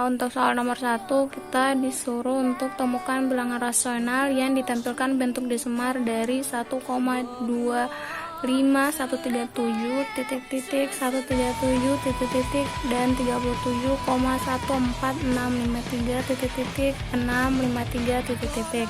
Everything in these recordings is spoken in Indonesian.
untuk soal nomor 1 kita disuruh untuk temukan bilangan rasional yang ditampilkan bentuk desimar dari 1,25137 titik-titik 137 titik-titik dan 37,14653 titik-titik 653 titik-titik.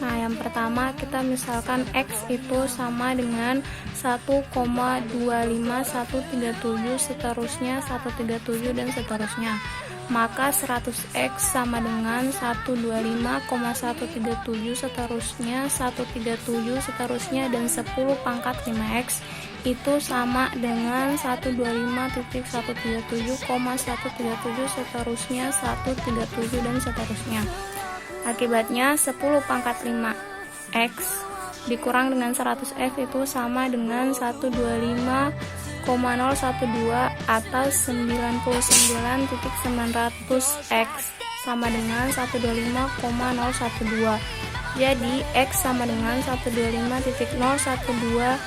Nah, yang pertama kita misalkan X itu sama dengan 1,25137, seterusnya 137 dan seterusnya. Maka 100X sama dengan 125,137, seterusnya 137, seterusnya dan 10 pangkat 5X itu sama dengan 125.137,137, seterusnya 137 dan seterusnya. Akibatnya 10 pangkat 5X dikurang dengan 100X itu sama dengan 125,012 atau 99.900X sama dengan 125,012. Jadi X sama dengan 125.012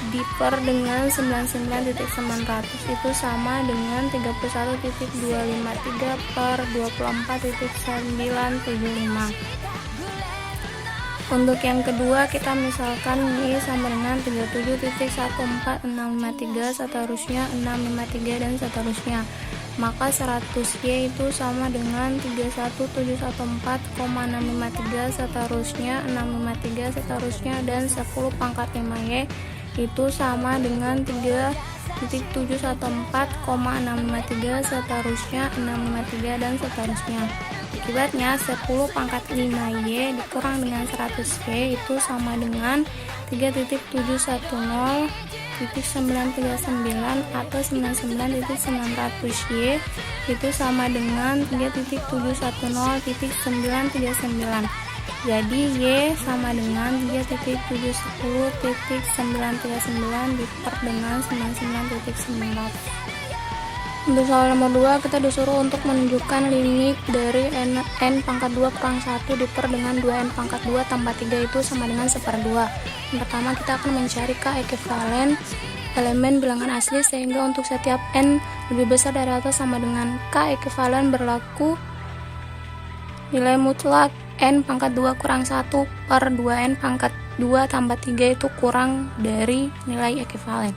diper dengan 99.900 itu sama dengan 31.253 per 24.975. Untuk yang kedua kita misalkan Y sama dengan 37.14653, seterusnya 653 dan seterusnya. Maka 100Y itu sama dengan 31714,653, seterusnya 653, seterusnya dan 10 pangkat 5Y itu sama dengan 3.714,653, seterusnya 653 dan seterusnya. Akibatnya 10 pangkat 5Y dikurang dengan 100Y itu sama dengan 3.710.939 atau 99.900Y itu sama dengan 3.710.939. Jadi Y sama dengan 3.710.939 diper dengan 99.900. Untuk soal nomor 2 kita disuruh untuk menunjukkan limit dari n pangkat 2 kurang 1 diper dengan 2n pangkat 2 tambah 3 itu sama dengan 1/2. Yang pertama kita akan mencari K ekuivalen elemen bilangan asli, sehingga untuk setiap n lebih besar dari atau sama dengan K ekuivalen berlaku nilai mutlak n pangkat 2 kurang 1 per 2n pangkat 2 tambah 3 itu kurang dari nilai ekuivalen.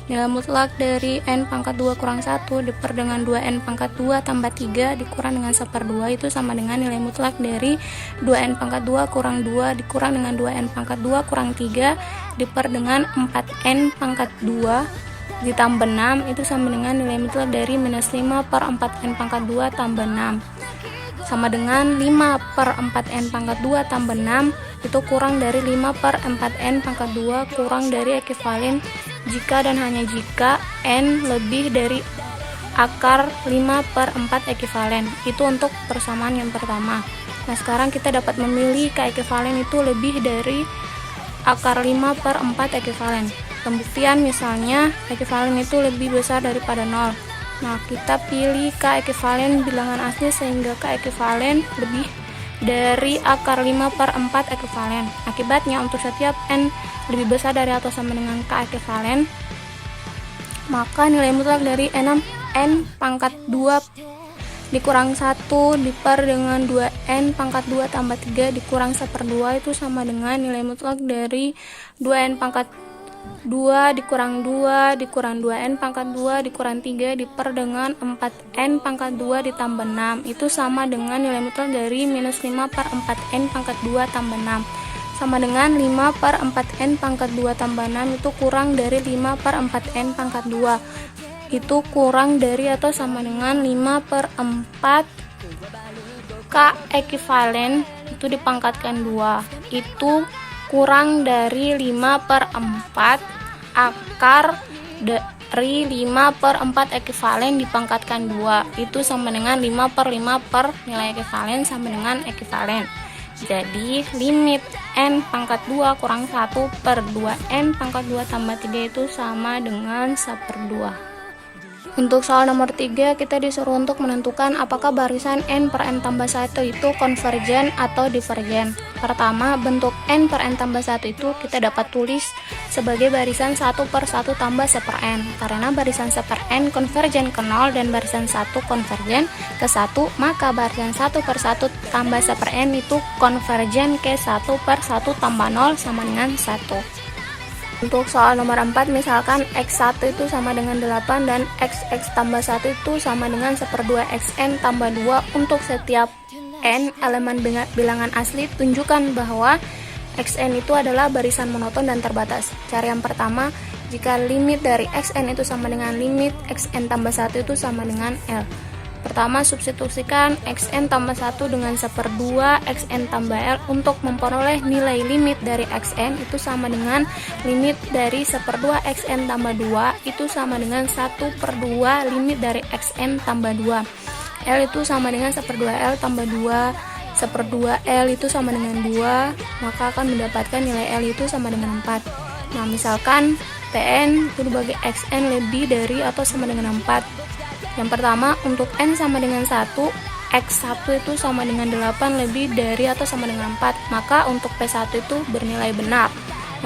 Nilai mutlak dari n pangkat 2 kurang 1 diper dengan 2n pangkat 2 tambah 3 dikurang dengan 1/2 itu sama dengan nilai mutlak dari 2n pangkat 2 kurang 2 dikurang dengan 2n pangkat 2 kurang 3 diper dengan 4n pangkat 2 ditambah 6 itu sama dengan nilai mutlak dari minus 5 per 4n pangkat 2 tambah 6 sama dengan 5 per 4n pangkat 2 tambah 6 itu kurang dari 5 per 4n pangkat 2 kurang dari ekuivalen jika dan hanya jika n lebih dari akar 5 per 4 ekuivalen. Itu untuk persamaan yang pertama. Nah, sekarang kita dapat memilih K ekuivalen itu lebih dari akar 5 per 4 ekuivalen. Pembuktian misalnya ekuivalen itu lebih besar daripada 0. Nah, kita pilih K ekuivalen bilangan asli sehingga K ekuivalen lebih dari akar 5 per 4 ekuivalen. Akibatnya untuk setiap n lebih besar dari atau sama dengan K ekuivalen, maka nilai mutlak dari n pangkat 2 dikurang 1 diper dengan 2n pangkat 2 tambah 3 dikurang 1/2 itu sama dengan nilai mutlak dari 2n pangkat 2 dikurang 2 dikurang 2n pangkat 2 dikurang 3 diper dengan 4n pangkat 2 ditambah 6 itu sama dengan nilai mutlak dari minus 5 per 4n pangkat 2 tambah 6 sama dengan 5 per 4n pangkat 2 tambah 6 itu kurang dari 5 per 4n pangkat 2 itu kurang dari atau sama dengan 5 per 4 K ekuivalen itu dipangkatkan 2 itu kurang dari 5 per 4 akar dari 5 per 4 ekuivalen dipangkatkan 2 itu sama dengan 5 per 5 per nilai ekuivalen sama dengan ekuivalen. Jadi limit n pangkat 2 kurang 1 per 2n pangkat 2 tambah 3 itu sama dengan 1/2. Untuk soal nomor 3, kita disuruh untuk menentukan apakah barisan n per n tambah 1 itu konvergen atau divergen. Pertama, bentuk n per n tambah 1 itu kita dapat tulis sebagai barisan 1 per 1 tambah 1 per n. Karena barisan 1 per n konvergen ke 0 dan barisan 1 konvergen ke 1, maka barisan 1 per 1 tambah 1 per n itu konvergen ke 1 per 1 tambah 0 sama dengan 1. Untuk soal nomor 4, misalkan x1 itu sama dengan 8 dan x tambah 1 itu sama dengan 1/2 xn tambah 2. Untuk setiap n elemen bilangan asli, tunjukkan bahwa xn itu adalah barisan monoton dan terbatas. Cara yang pertama, jika limit dari xn itu sama dengan limit xn tambah 1 itu sama dengan L. Pertama, substitusikan xn tambah 1 dengan 1/2 xn tambah L untuk memperoleh nilai limit dari xn itu sama dengan limit dari 1/2 xn tambah 2 itu sama dengan 1/2 limit dari xn tambah 2. L itu sama dengan 1/2 L tambah 2, 1/2 L itu sama dengan 2, maka akan mendapatkan nilai L itu sama dengan 4. Nah, misalkan Pn itu dibagi xn lebih dari atau sama dengan 4. Yang pertama, untuk n sama dengan 1, x1 itu sama dengan 8 lebih dari atau sama dengan 4, maka untuk P1 itu bernilai benar.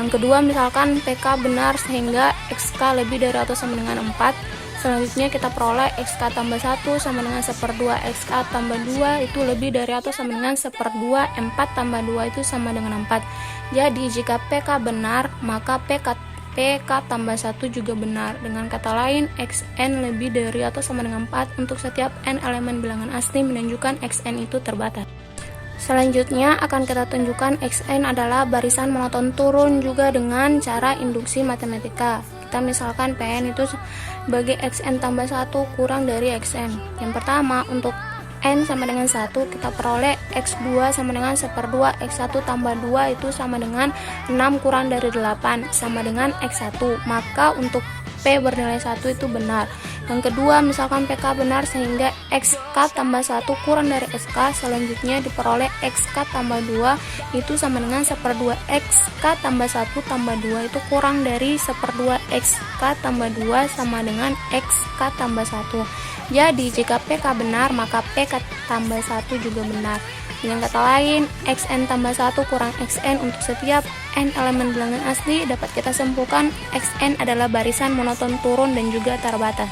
Yang kedua, misalkan PK benar sehingga XK lebih dari atau sama dengan 4. Selanjutnya kita peroleh XK tambah 1 sama dengan 1/2 XK tambah 2 itu lebih dari atau sama dengan 1/2 4 tambah 2 itu sama dengan 4. Jadi jika PK benar, maka PK tambah 1 juga benar. Dengan kata lain, xn lebih dari atau sama dengan 4 untuk setiap n elemen bilangan asli menunjukkan xn itu terbatas. Selanjutnya akan kita tunjukkan xn adalah barisan monoton turun juga dengan cara induksi matematika. Kita misalkan Pn itu sebagai xn tambah 1 kurang dari xn. Yang pertama, untuk n sama dengan 1, kita peroleh x2 sama dengan 1/2 x1 tambah 2 itu sama dengan 6 kurang dari 8 sama dengan x1, maka untuk P bernilai 1 itu benar. Yang kedua, misalkan PK benar sehingga XK tambah 1 kurang dari SK, selanjutnya diperoleh XK tambah 2 itu sama dengan 1/2 XK tambah 1 tambah 2 itu kurang dari 1/2 XK tambah 2 sama dengan XK tambah 1. Jadi jika PK benar, maka PK tambah 1 juga benar. Dengan kata lain, xn tambah 1 kurang xn untuk setiap n elemen bilangan asli dapat kita simpulkan xn adalah barisan monoton turun dan juga terbatas.